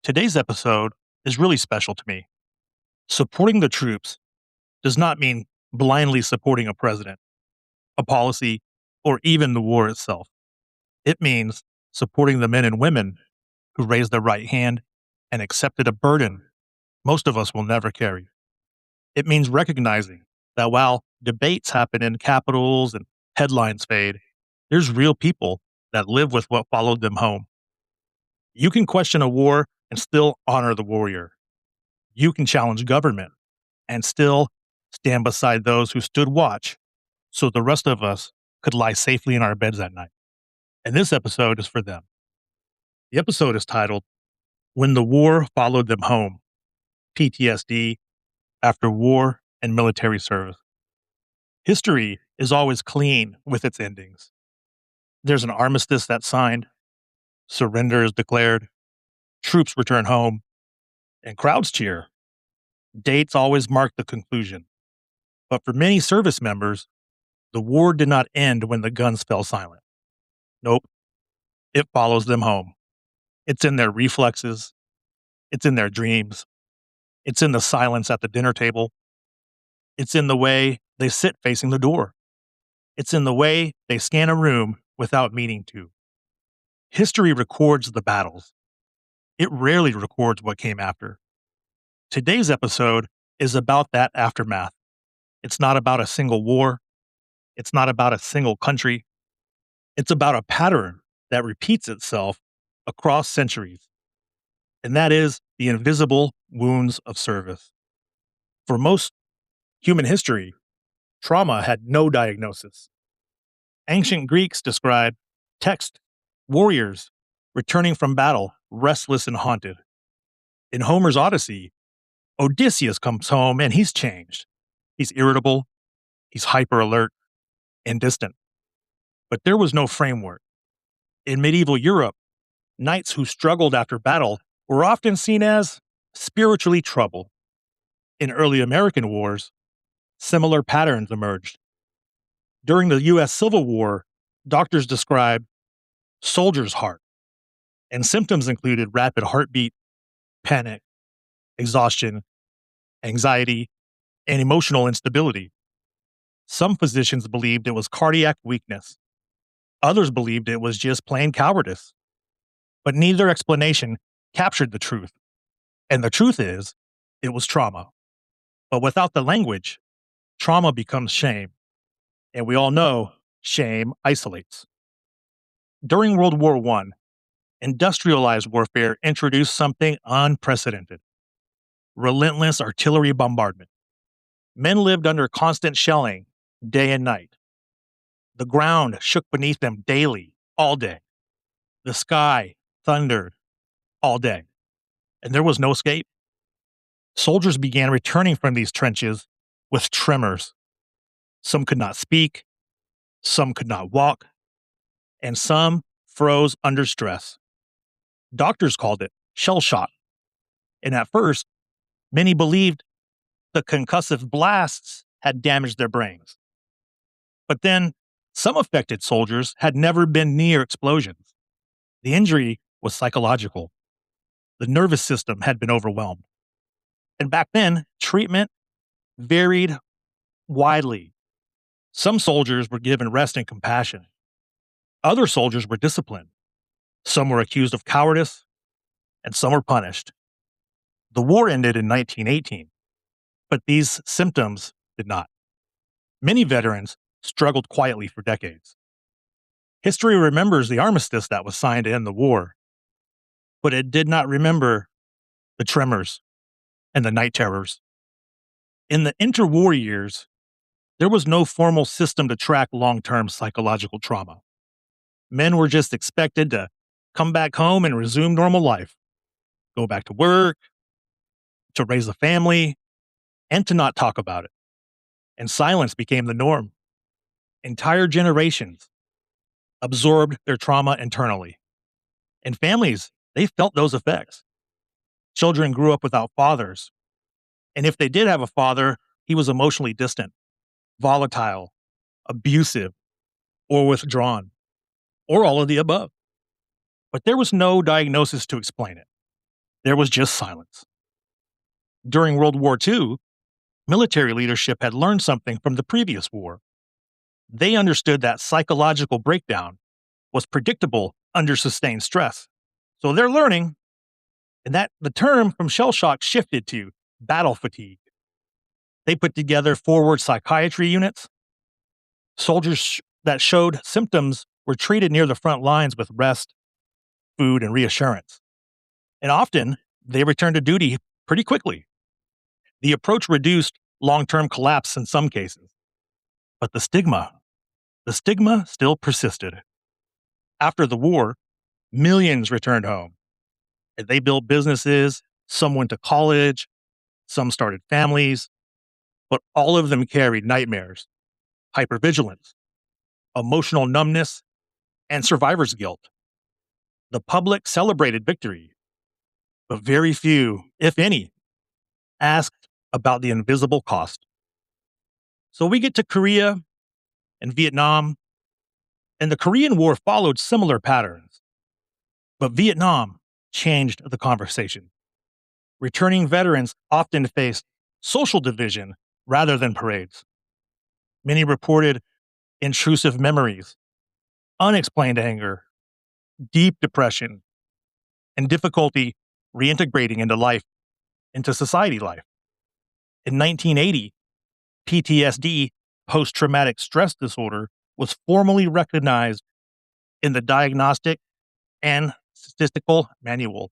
Today's episode is really special to me. Supporting the troops does not mean blindly supporting a president, a policy, or even the war itself. It means supporting the men and women who raised their right hand and accepted a burden most of us will never carry. It means recognizing that while debates happen in capitals and headlines fade, there's real people that live with what followed them home. You can question a war and still honor the warrior. You can challenge government and still stand beside those who stood watch so the rest of us could lie safely in our beds at night. And this episode is for them. The episode is titled When the War Followed Them Home, PTSD After War and Military Service. History is always clean with its endings. There's an armistice that's signed, surrender is declared, troops return home, and crowds cheer. Dates always mark the conclusion. But for many service members, the war did not end when the guns fell silent. Nope, it follows them home. It's in their reflexes, it's in their dreams, it's in the silence at the dinner table, it's in the way they sit facing the door, it's in the way they scan a room without meaning to. History records the battles. It rarely records what came after. Today's episode is about that aftermath. It's not about a single war. It's not about a single country. It's about a pattern that repeats itself across centuries. And that is the invisible wounds of service. For most human history, trauma had no diagnosis. Ancient Greeks described text warriors returning from battle, restless and haunted. In Homer's Odyssey, Odysseus comes home and he's changed. He's irritable, he's hyper alert, and distant. But there was no framework. In medieval Europe, knights who struggled after battle were often seen as spiritually troubled. In early American wars, similar patterns emerged. During the U.S. Civil War, doctors described soldier's heart, and symptoms included rapid heartbeat, panic, exhaustion, anxiety, and emotional instability. Some physicians believed it was cardiac weakness. Others believed it was just plain cowardice. But neither explanation captured the truth. And the truth is, it was trauma. But without the language, trauma becomes shame. And we all know shame isolates. During World War I, industrialized warfare introduced something unprecedented: relentless artillery bombardment. Men lived under constant shelling day and night. The ground shook beneath them daily, all day. The sky thundered all day. And there was no escape. Soldiers began returning from these trenches with tremors. Some could not speak, some could not walk, and some froze under stress. Doctors called it shell shock. And at first, many believed the concussive blasts had damaged their brains. But then, some affected soldiers had never been near explosions. The injury was psychological. The nervous system had been overwhelmed. And back then, treatment varied widely. Some soldiers were given rest and compassion. Other soldiers were disciplined. Some were accused of cowardice, and some were punished. The war ended in 1918, but these symptoms did not. Many veterans struggled quietly for decades. History remembers the armistice that was signed to end the war, but it did not remember the tremors and the night terrors. In the interwar years, there was no formal system to track long-term psychological trauma. Men were just expected to come back home and resume normal life, go back to work, to raise a family, and to not talk about it. And silence became the norm. Entire generations absorbed their trauma internally. And families, they felt those effects. Children grew up without fathers. And if they did have a father, he was emotionally distant, volatile, abusive, or withdrawn, or all of the above. But there was no diagnosis to explain it. There was just silence. During World War II, military leadership had learned something from the previous war. They understood that psychological breakdown was predictable under sustained stress. So they're learning, and that the term from shell shock shifted to battle fatigue. They put together forward psychiatry units. Soldiers that showed symptoms were treated near the front lines with rest, food, and reassurance. And often they returned to duty pretty quickly. The approach reduced long term collapse in some cases, but the stigma still persisted. After the war, millions returned home. And they built businesses, some went to college, some started families, but all of them carried nightmares, hypervigilance, emotional numbness, and survivor's guilt. The public celebrated victory, but very few, if any, asked about the invisible cost. So we get to Korea and Vietnam, and the Korean War followed similar patterns. But Vietnam changed the conversation. Returning veterans often faced social division rather than parades. Many reported intrusive memories, unexplained anger, deep depression, and difficulty reintegrating into society life. In 1980, PTSD, post traumatic stress disorder, was formally recognized in the Diagnostic and Statistical Manual,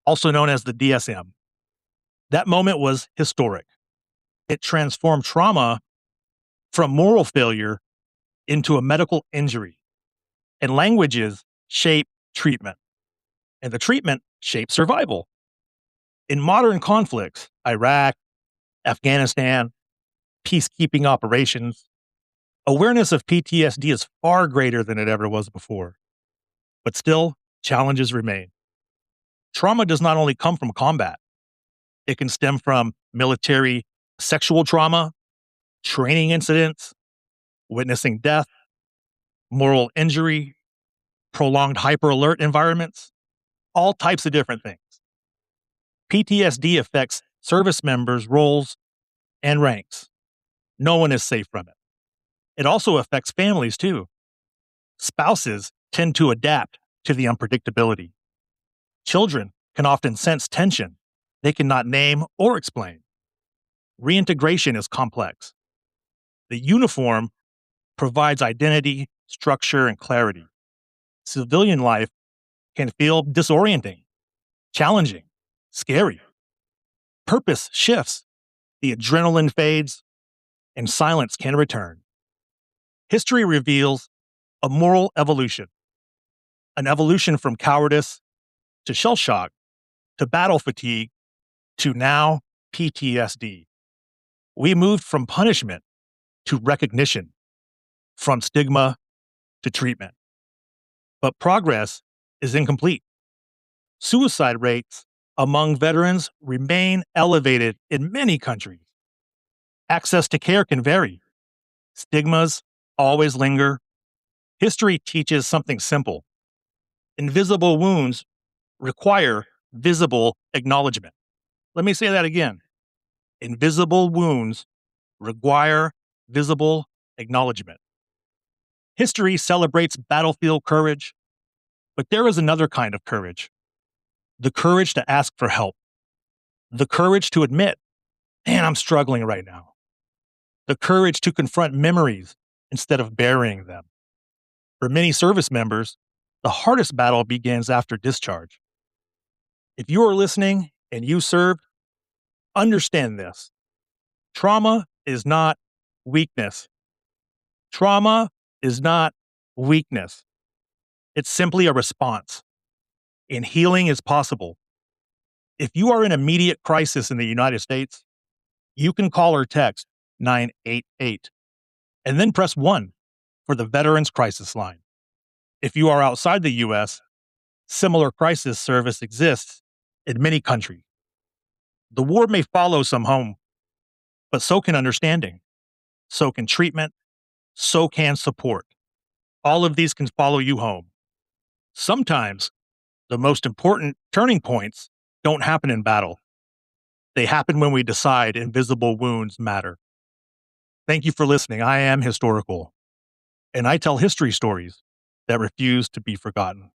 also known as the DSM. That moment was historic. It transformed trauma from moral failure into a medical injury. And languages shape treatment, and the treatment shapes survival. In modern conflicts, Iraq, Afghanistan, peacekeeping operations, awareness of PTSD is far greater than it ever was before. But still, challenges remain. Trauma does not only come from combat, it can stem from military sexual trauma, training incidents, witnessing death, moral injury, prolonged hyper-alert environments, all types of different things. PTSD affects service members' roles and ranks. No one is safe from it. It also affects families too. Spouses tend to adapt to the unpredictability. Children can often sense tension they cannot name or explain. Reintegration is complex. The uniform provides identity, structure, and clarity. Civilian life can feel disorienting, challenging, scary. Purpose shifts, the adrenaline fades, and silence can return. History reveals a moral evolution, an evolution from cowardice to shell shock to battle fatigue to now PTSD. We moved from punishment to recognition, from stigma to treatment. But progress is incomplete. Suicide rates among veterans remain elevated in many countries. Access to care can vary. Stigmas always linger. History teaches something simple. Invisible wounds require visible acknowledgement. Let me say that again. Invisible wounds require visible acknowledgement. History celebrates battlefield courage, but there is another kind of courage. The courage to ask for help. The courage to admit, man, I'm struggling right now. The courage to confront memories instead of burying them. For many service members, the hardest battle begins after discharge. If you are listening and you served, understand this. Trauma is not weakness. Trauma is not weakness. It's simply a response. And healing is possible. If you are in immediate crisis in the United States, you can call or text 988 and then press 1 for the Veterans Crisis Line. If you are outside the US, similar crisis service exists in many countries. The war may follow some home, but so can understanding, so can treatment, so can support. All of these can follow you home. Sometimes the most important turning points don't happen in battle. They happen when we decide invisible wounds matter. Thank you for listening. I am historical, and I tell history stories that refuse to be forgotten.